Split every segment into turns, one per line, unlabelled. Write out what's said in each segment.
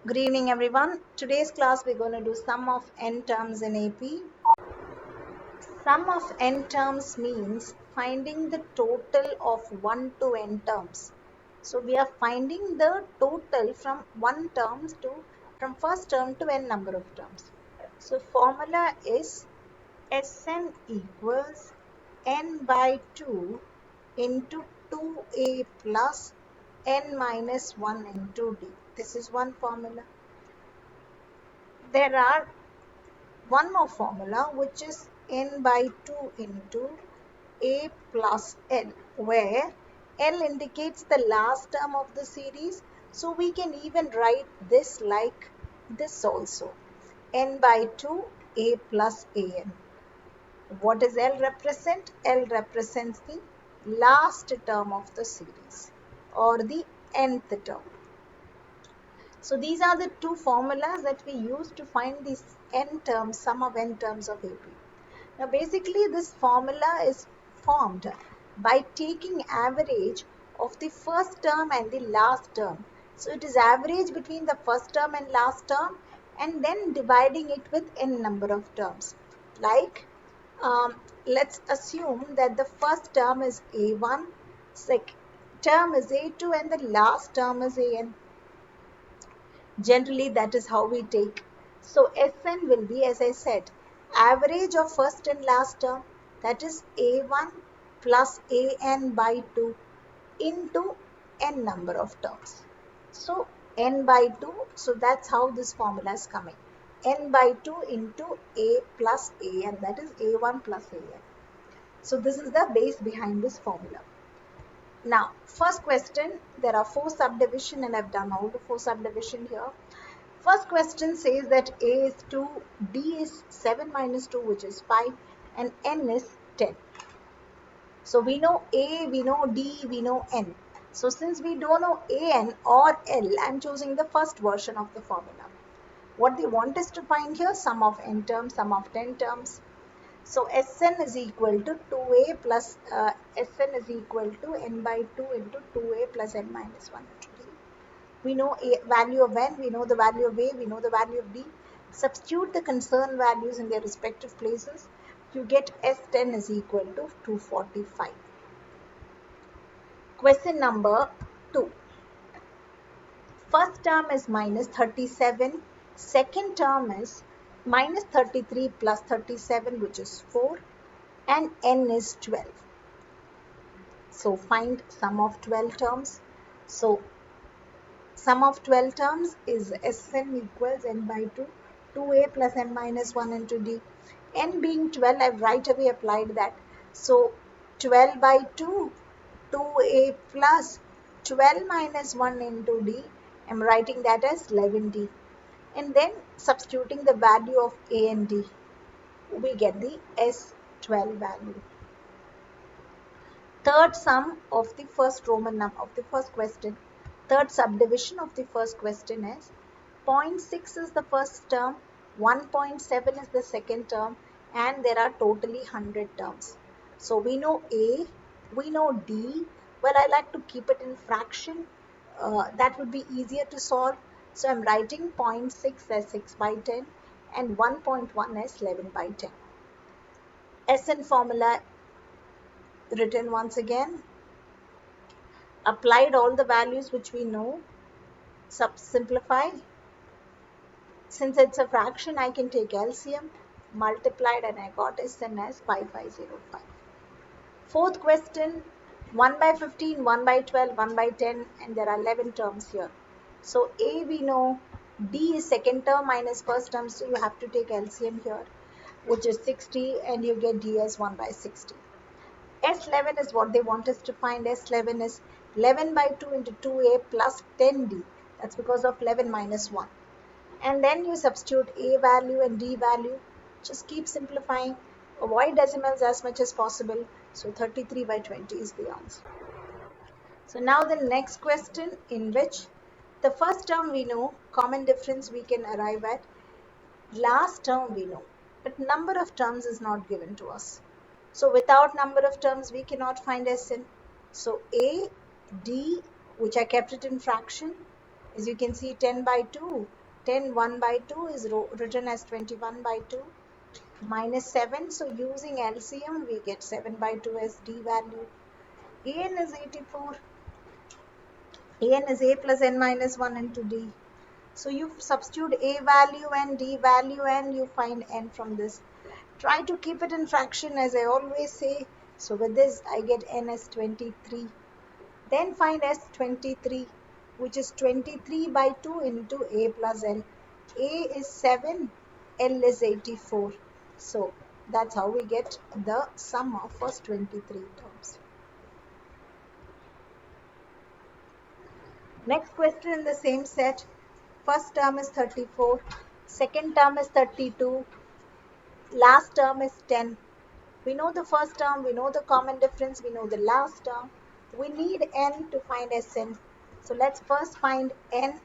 Good evening, everyone. Today's class we're going to do sum of n terms in AP. Sum of n terms means finding the total of 1 to n terms. So we are finding the total from from first term to n number of terms. So formula is Sn equals n by 2 into 2a plus n minus 1 into d. This is one formula. There are one more formula which is n by 2 into a plus l, where l indicates the last term of the series, so we can even write this like this also, n by 2 a plus an. What does l represent? L represents the last term of the series or the nth term. So these are the two formulas that we use to find these n terms, sum of n terms of AP. Now basically this formula is formed by taking average of the first term and the last term. So it is average between the first term and last term and then dividing it with n number of terms. Like let's assume that the first term is A1, second term is A2 and the last term is AN. Generally, that is how we take. So Sn will be, as I said, average of first and last term, that is A1 plus An by 2 into n number of terms. So n by 2, so that's how this formula is coming. N by 2 into A plus An, that is A1 plus An. So this is the base behind this formula. Now, first question, there are 4 subdivision and I've done all the 4 subdivision here. First question says that A is 2, D is 7 minus 2, which is 5, and N is 10. So we know A, we know D, we know N. So since we don't know AN or L, I'm choosing the first version of the formula. What they want us to find here, sum of n terms, sum of 10 terms. So Sn is equal to 2a plus Sn is equal to n by 2 into 2a plus n minus 1 into d. We know a value of n, we know the value of a, we know the value of d. Substitute the concerned values in their respective places. You get S10 is equal to 245. Question number 2. First term is minus 37. Second term is minus 33 plus 37, which is 4. And n is 12. So find sum of 12 terms. So sum of 12 terms is Sn equals n by 2, 2a plus n minus 1 into d. N being 12, I've right away applied that. So 12 by 2, 2a plus 12 minus 1 into d. I'm writing that as 11d. And then substituting the value of a and d, we get the S12 value. Third sum of the first Roman number of the first question. Third subdivision of the first question is 0.6 is the first term, 1.7 is the second term, and there are totally 100 terms. So we know A, we know D. Well, I like to keep it in fraction. That would be easier to solve. So I'm writing 0.6 as 6 by 10 and 1.1 as 11 by 10. Sn formula written once again. Applied all the values which we know. Simplify. Since it's a fraction, I can take LCM, multiplied, and I got Sn as 5505. Fourth question, 1 by 15, 1 by 12, 1 by 10, and there are 11 terms here. So A we know, D is second term minus first term, so you have to take LCM here, which is 60, and you get D as 1 by 60. S11 is what they want us to find. S11 is 11 by 2 into 2A plus 10D. That's because of 11 minus 1. And then you substitute A value and D value. Just keep simplifying. Avoid decimals as much as possible. So 33 by 20 is the answer. So now the next question, in which the first term we know, common difference we can arrive at. Last term we know, but number of terms is not given to us. So without number of terms, we cannot find Sn. So A, D, which I kept it in fraction, As you can see, 10 by 2, 10 1 by 2 is written as 21 by 2 minus 7. So using LCM, we get 7 by 2 as D value. An is 84. An is A plus N minus 1 into D. So you substitute A value and D value and you find N from this. Try to keep it in fraction as I always say. So with this, I get N as 23. Then find S23, which is 23 by 2 into A plus L. A is 7, L is 84. So that's how we get the sum of first 23 terms. Next question in the same set. First term is 34, second term is 32, last term is 10. We know the first term, we know the common difference, we know the last term. We need N to find Sn. So let's first find N.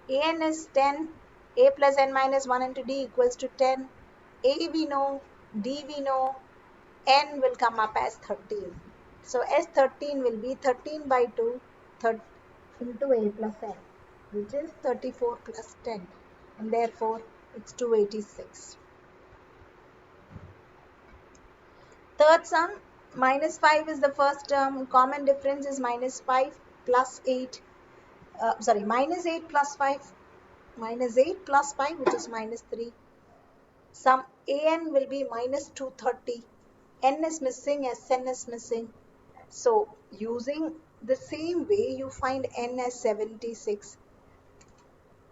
An is 10, A plus N minus 1 into D equals to 10. A we know, D we know, N will come up as 13. So S13 will be 13 by 2 into A plus N, which is 34 plus 10. And therefore, it's 286. Third sum, minus 5 is the first term. Common difference is minus 5 plus 8. Minus 8 plus 5. Minus 8 plus 5, which is minus 3. Sum An will be minus 230. N is missing, Sn is missing. So using the same way, you find N as 76.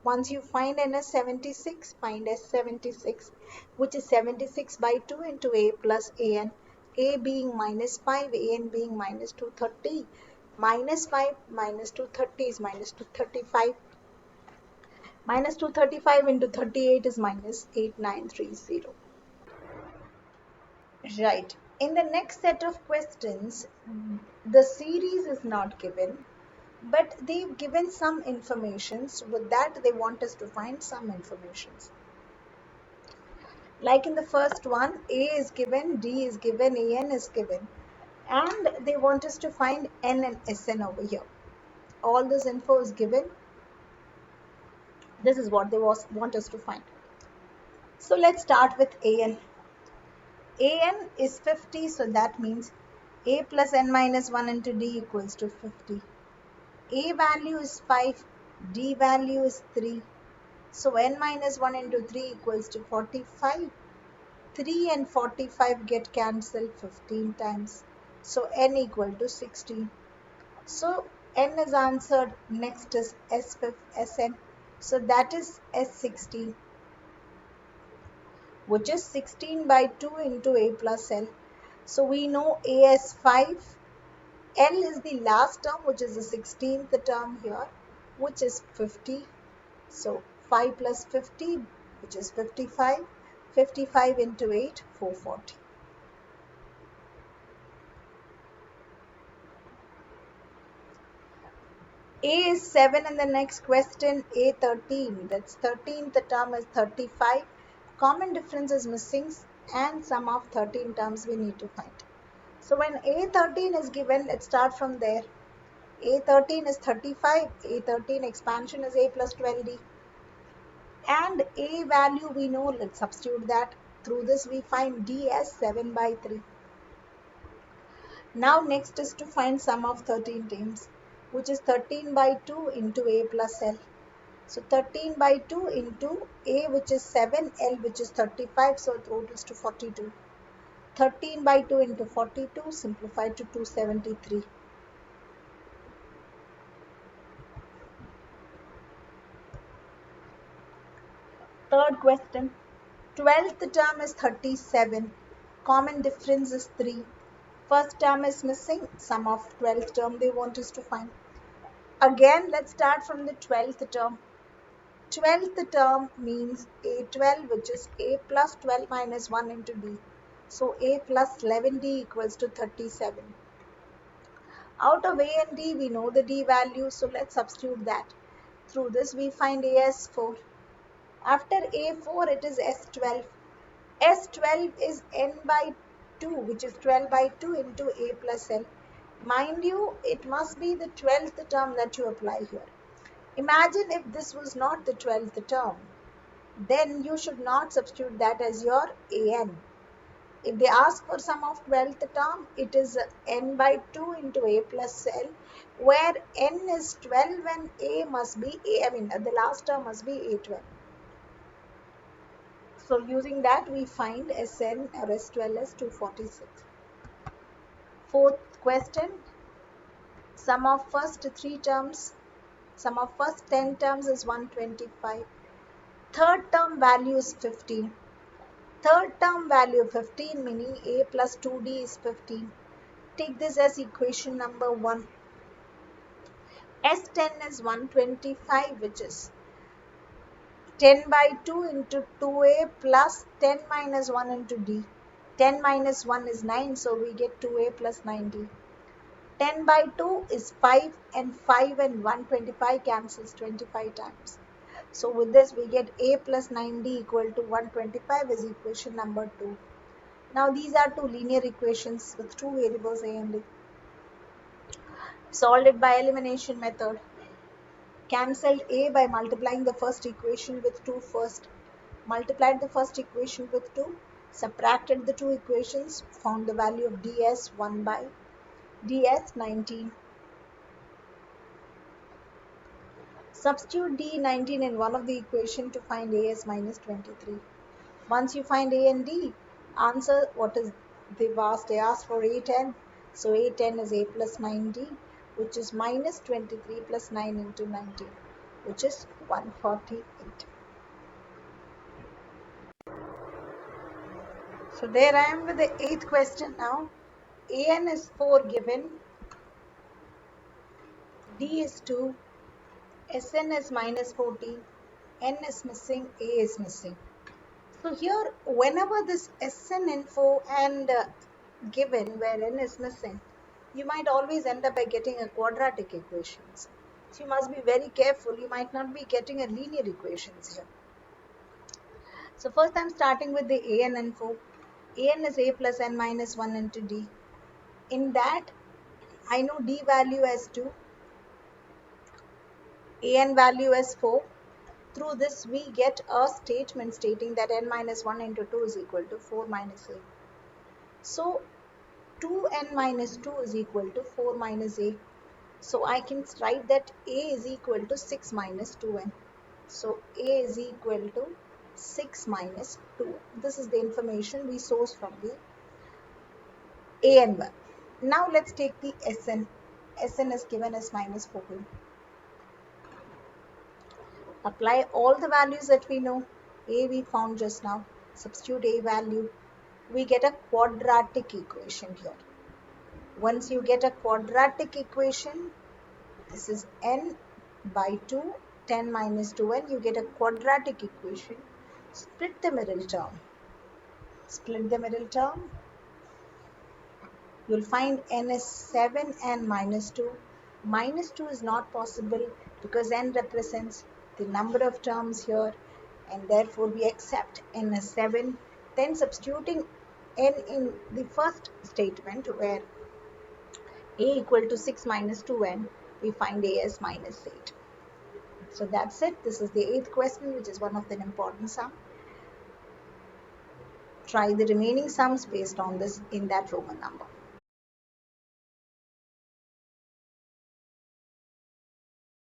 Once you find N as 76, find S76, which is 76 by 2 into A plus An. A being minus 5, An being minus 230. Minus 5 minus 230 is minus 235. Minus 235 into 38 is minus 8930. Right. In the next set of questions, the series is not given, but they've given some information. So with that, they want us to find some information. Like in the first one, A is given, D is given, An is given, and they want us to find N and Sn over here. All this info is given. This is what they want us to find. So let's start with An. An is 50, so that means A plus N minus 1 into D equals to 50. A value is 5, D value is 3. So N minus 1 into 3 equals to 45. 3 and 45 get cancelled 15 times. So N equal to 16. So N is answered. Next is Sn. So that is S16, which is 16 by 2 into A plus L. So we know A as 5. L is the last term, which is the 16th term here, which is 50. So 5 plus 50, which is 55. 55 into 8, 440. A is 7 in the next question. A 13, that's 13th term is 35. Common difference is missing and sum of 13 terms we need to find. So when A13 is given, let's start from there. A13 is 35. A13 expansion is A plus 12D. And A value we know, let's substitute that. Through this we find D as 7 by 3. Now next is to find sum of 13 terms, which is 13 by 2 into A plus L. So 13 by 2 into A, which is 7, L, which is 35, so it totals to 42. 13 by 2 into 42, simplified to 273. Third question. 12th term is 37. Common difference is 3. First term is missing. Sum of 12th term they want us to find. Again, let's start from the 12th term. 12th term means A12, which is A plus 12 minus 1 into D. So A plus 11D equals to 37. Out of A and D, we know the D value, so let's substitute that. Through this, we find A as 4. After A4, it is S12. S12 is N by 2, which is 12 by 2 into A plus L. Mind you, it must be the 12th term that you apply here. Imagine if this was not the 12th term, then you should not substitute that as your an. If they ask for sum of 12th term, it is n by 2 into a plus l, where n is 12 and a must be a, the last term must be a12. So using that, we find Sn or S12 as 246. Fourth question, sum of first 10 terms is 125. Third term value is 15. Third term value 15, meaning a plus 2d is 15. Take this as equation number 1. S10 is 125, which is 10 by 2 into 2a plus 10 minus 1 into d. 10 minus 1 is 9, so we get 2a plus 9d. 10 by 2 is 5, and 5 and 125 cancels 25 times. So with this, we get a plus 9d equal to 125 is equation number 2. Now these are two linear equations with two variables a and d. Solved it by elimination method. Cancelled a by multiplying the first equation with 2 first. Multiplied the first equation with 2. Subtracted the two equations. Found the value of ds 1 by ds 19. Substitute d19 in one of the equation to find a as minus 23. Once you find a and d, answer what is they've asked. They asked for a10. So a10 is a plus 9d, which is minus 23 plus 9 into 19, which is 148. So there I am with the 8th question now. An is 4 given, d is 2, Sn is minus 14, n is missing, a is missing. So here, whenever this Sn info and given where n is missing, you might always end up by getting a quadratic equations. So you must be very careful. You might not be getting a linear equations here. So first I'm starting with the an info. An is a plus n minus 1 into d. In that, I know d value as 2, an value as 4. Through this, we get a statement stating that n minus 1 into 2 is equal to 4 minus a. So 2n minus 2 is equal to 4 minus a. So I can write that a is equal to 6 minus 2n. So a is equal to 6 minus 2. This is the information we source from the an. Now let's take the Sn. Sn is given as minus 14. Apply all the values that we know. A we found just now. Substitute a value. We get a quadratic equation here. Once you get a quadratic equation, this is n by 2, 10 minus 2n, you get a quadratic equation. Split the middle term. Split the middle term. You'll find n is 7 and minus 2. Minus 2 is not possible because n represents the number of terms here, and therefore we accept n as 7. Then substituting n in the first statement where a equal to 6 minus 2n, we find a as minus 8. So that's it. This is the 8th question, which is one of the important sum. Try the remaining sums based on this in that Roman number.